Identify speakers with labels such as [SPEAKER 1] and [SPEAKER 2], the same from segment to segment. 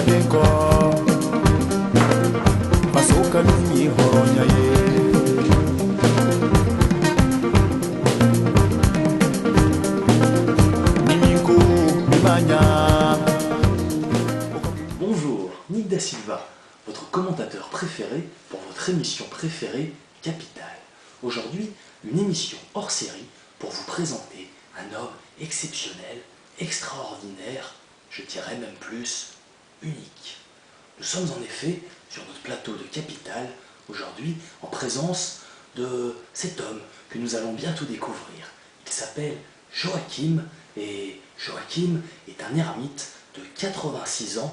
[SPEAKER 1] Denko Masoka nini horonya ye Niminko Nimanya.
[SPEAKER 2] Bonjour, Nick Da Silva, votre commentateur préféré pour votre émission préférée Capital. Aujourd'hui, une émission hors série pour vous présenter un homme exceptionnel, extraordinaire, je dirais même plus, unique. Nous sommes en effet sur notre plateau de Capital, aujourd'hui en présence de cet homme que nous allons bientôt découvrir. Il s'appelle Joachim, et Joachim est un ermite de 86 ans,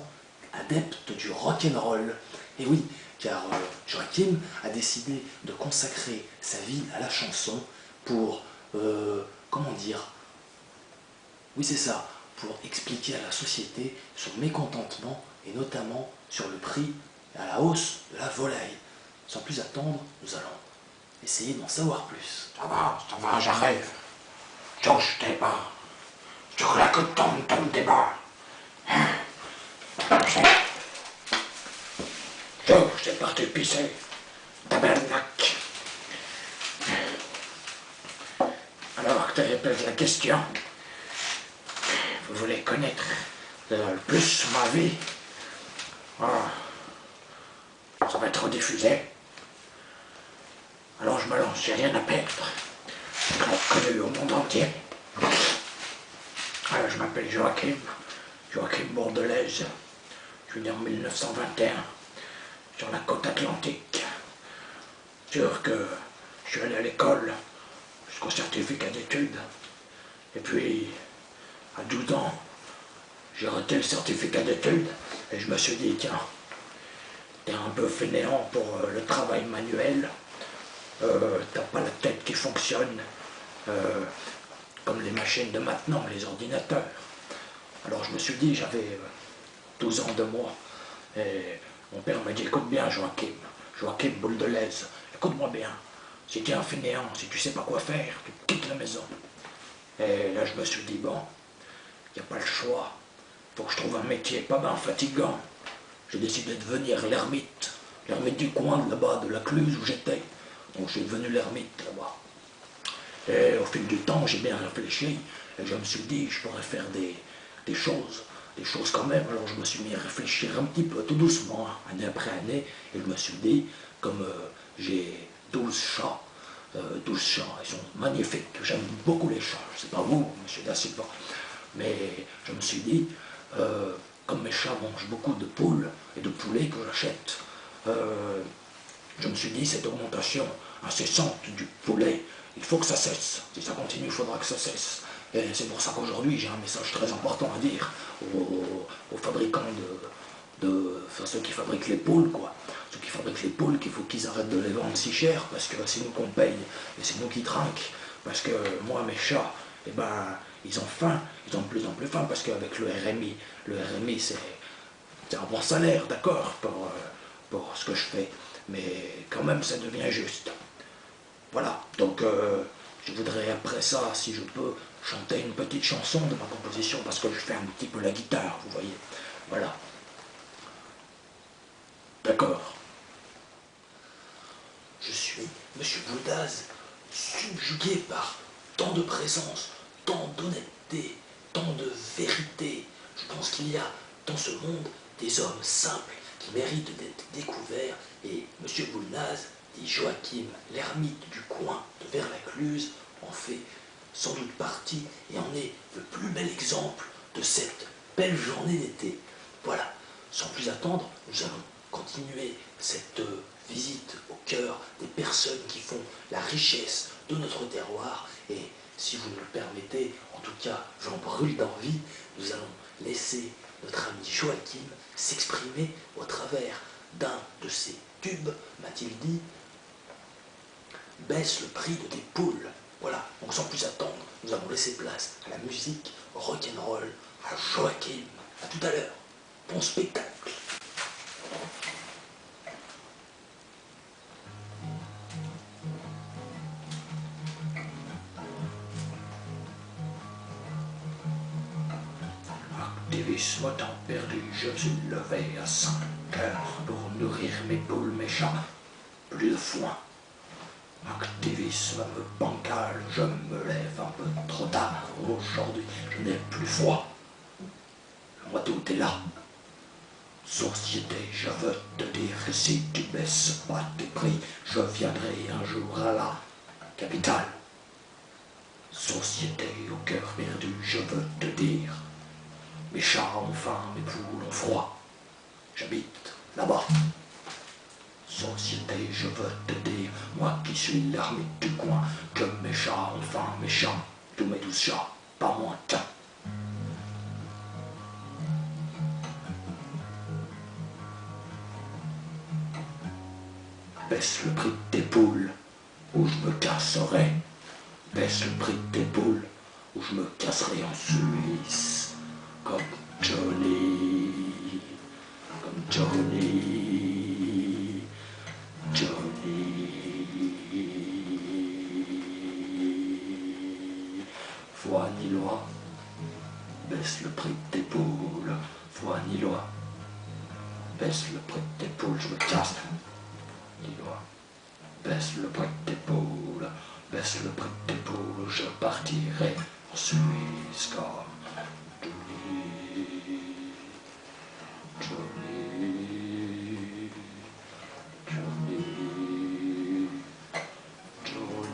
[SPEAKER 2] adepte du rock'n'roll. Et oui, car Joachim a décidé de consacrer sa vie à la chanson pour, comment dire, oui c'est ça, pour expliquer à la société son mécontentement et notamment sur le prix à la hausse de la volaille. Sans plus attendre, nous allons essayer d'en savoir plus.
[SPEAKER 3] Ça va, j'arrive. Touche tes bas. Sur la côte tombe tes bas. Touche, t'es parti pisser. Tabernacle. Alors que tu pose la question, vous voulez connaître le plus ma vie? Oh, ça va être diffusé. Alors je me lance, j'ai rien à perdre. Connu au monde entier. Alors, je m'appelle Joachim Bordelaise. Je suis né en 1921 sur la côte atlantique. Sûr que je suis allé à l'école jusqu'au certificat d'études. Et puis, à 12 ans, j'ai raté le certificat d'études et je me suis dit, tiens, t'es un peu fainéant pour le travail manuel, t'as pas la tête qui fonctionne comme les machines de maintenant, les ordinateurs. Alors je me suis dit, j'avais 12 ans de moi, et mon père m'a dit, écoute bien Joachim Bordelaise, écoute-moi bien, si tu es un fainéant, si tu sais pas quoi faire, tu quittes la maison. Et là je me suis dit, bon, il n'y a pas le choix, il faut que je trouve un métier pas bien fatigant. J'ai décidé de devenir l'ermite du coin de là-bas, de la Cluse où j'étais. Donc je suis devenu l'ermite là-bas. Et au fil du temps, j'ai bien réfléchi, et je me suis dit, je pourrais faire des choses quand même. Alors je me suis mis à réfléchir un petit peu, tout doucement, année après année, et je me suis dit, comme j'ai 12 chats, ils sont magnifiques, j'aime beaucoup les chats, je sais pas vous, monsieur Da Silva, mais je me suis dit, comme mes chats mangent beaucoup de poules et de poulets que j'achète, je me suis dit, cette augmentation incessante du poulet, il faut que ça cesse. Si ça continue, il faudra que ça cesse. Et c'est pour ça qu'aujourd'hui, j'ai un message très important à dire aux fabricants enfin, ceux qui fabriquent les poules, quoi. Ceux qui fabriquent les poules, qu'il faut qu'ils arrêtent de les vendre si cher, parce que c'est nous qu'on paye, et c'est nous qui trinquent. Parce que moi, mes chats, eh ben, ils ont faim, ils ont de plus en plus faim, parce qu'avec le RMI, c'est un bon salaire, d'accord, pour ce que je fais. Mais quand même, ça devient juste. Voilà, donc je voudrais après ça, si je peux, chanter une petite chanson de ma composition, parce que je fais un petit peu la guitare, vous voyez. Voilà. D'accord.
[SPEAKER 2] Je suis, monsieur Boudaz, subjugué par tant de présence, tant d'honnêteté, tant de vérité. Je pense qu'il y a dans ce monde des hommes simples qui méritent d'être découverts, et monsieur Boulnaz, dit Joachim, l'ermite du coin de Vers-la-Cluse, en fait sans doute partie et en est le plus bel exemple de cette belle journée d'été. Voilà, sans plus attendre, nous allons continuer cette visite au cœur des personnes qui font la richesse de notre terroir, et si vous nous le permettez, en tout cas j'en brûle d'envie, nous allons laisser notre ami Joachim s'exprimer au travers d'un de ses tubes, m'a-t-il dit. Baisse le prix de tes poules. Voilà, donc sans plus attendre, nous allons laisser place à la musique rock'n'roll, à Joachim. À tout à l'heure. Bon spectacle.
[SPEAKER 3] Activisme temps perdu, je me suis levé à 5 heures pour nourrir mes poules, mes chats. Plus de foin. Activisme bancal, je me lève un peu trop tard. Aujourd'hui, je n'ai plus froid. Le mois d'août est là. Société, je veux te dire que si tu baisses pas tes prix, je viendrai un jour à la capitale. Société au cœur perdu, je veux te dire, mes chats ont faim, mes poules ont froid. J'habite là-bas. Société, je veux te dire, moi qui suis l'ermite du coin, que mes chats ont faim, mes chats, tous mes 12 chats, pas moins, tiens. Baisse le prix de tes poules, ou je me casserai. Baisse le prix de tes poules, ou je me casserai en Suisse. Comme Johnny, comme Johnny, Johnny. Foi ni loi, baisse le prix de tes poules. Foi ni loi, baisse le prix de tes poules, je me casse. Ni loi, baisse le prix de tes poules, baisse le prix de tes poules, je partirai en Suisse comme Johnny, Johnny, Johnny.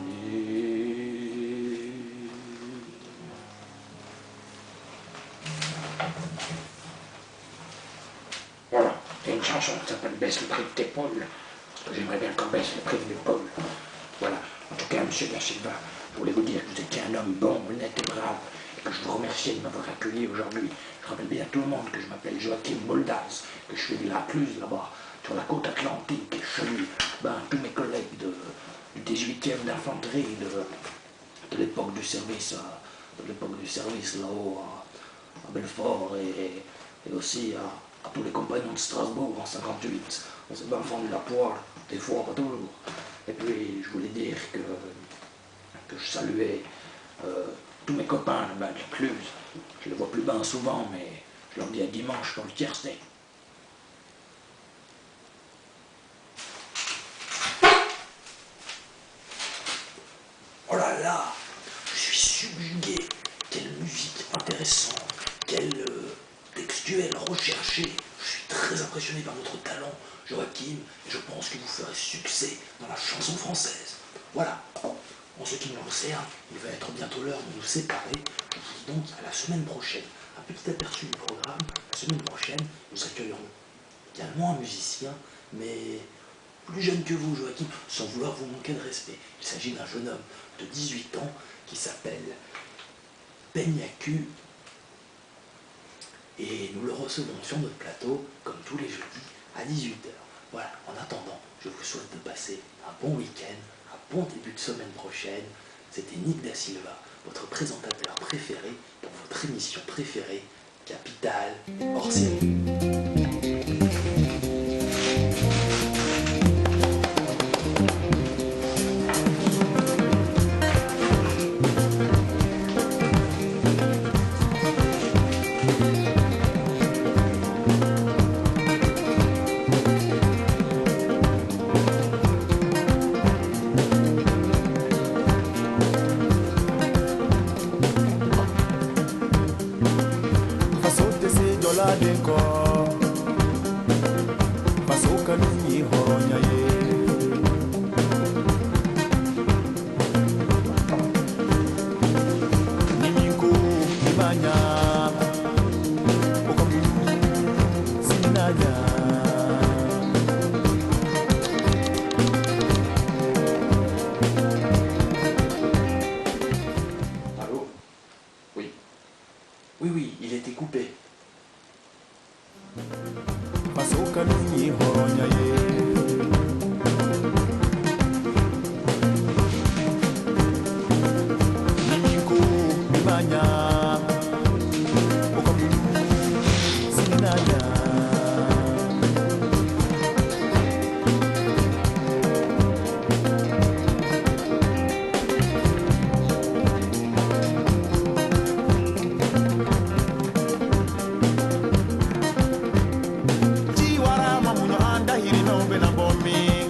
[SPEAKER 3] Voilà, c'est une chanson qui s'appelle Baisse le prix de tes poules. Parce que j'aimerais bien qu'on baisse le prix de mes poules. Voilà, en tout cas, monsieur Da Silva, je voulais vous dire que vous étiez un homme bon, honnête et brave, et que je vous remercie de m'avoir accueilli aujourd'hui. Je rappelle bien à tout le monde que je m'appelle Joachim Moldaz, que je suis de la Cluse là-bas, sur la côte atlantique, et je salue tous mes collègues du 18e d'infanterie, de l'époque du service, là-haut à Belfort, et aussi à tous les compagnons de Strasbourg en 58. On s'est bien fendu la poire, des fois, pas toujours. Et puis, je voulais dire que je saluais tous mes copains là-bas de la Cluse. Je les vois plus bien souvent, mais je leur dis à dimanche pour le tiercé. Oh là là, je suis subjugué. Quelle musique intéressante, quelle textuelle recherchée. Je suis très impressionné par votre talent, Joachim, et je pense que vous ferez succès dans la chanson française. Voilà. En ce qui me concerne, il va être bientôt l'heure de nous séparer. Je vous dis donc à la semaine prochaine. Un petit aperçu du programme. La semaine prochaine, nous accueillerons également un musicien, mais plus jeune que vous, Joachim, sans vouloir vous manquer de respect. Il s'agit d'un jeune homme de 18 ans qui s'appelle Peignacu. Et nous le recevons sur notre plateau, comme tous les jeudis, à 18 h. Voilà, en attendant, je vous souhaite de passer un bon week-end, un bon début de semaine prochaine. C'était Nick Da Silva, votre présentateur préféré pour votre émission préférée, Capitale hors série.
[SPEAKER 1] Denko Masoka nunyi horonya ye Niminku imanya Okamu sinanya
[SPEAKER 2] Allô? Oui. Oui, il était coupé.
[SPEAKER 1] Masoka nunyi horonya ye Niminku imanya Okamu me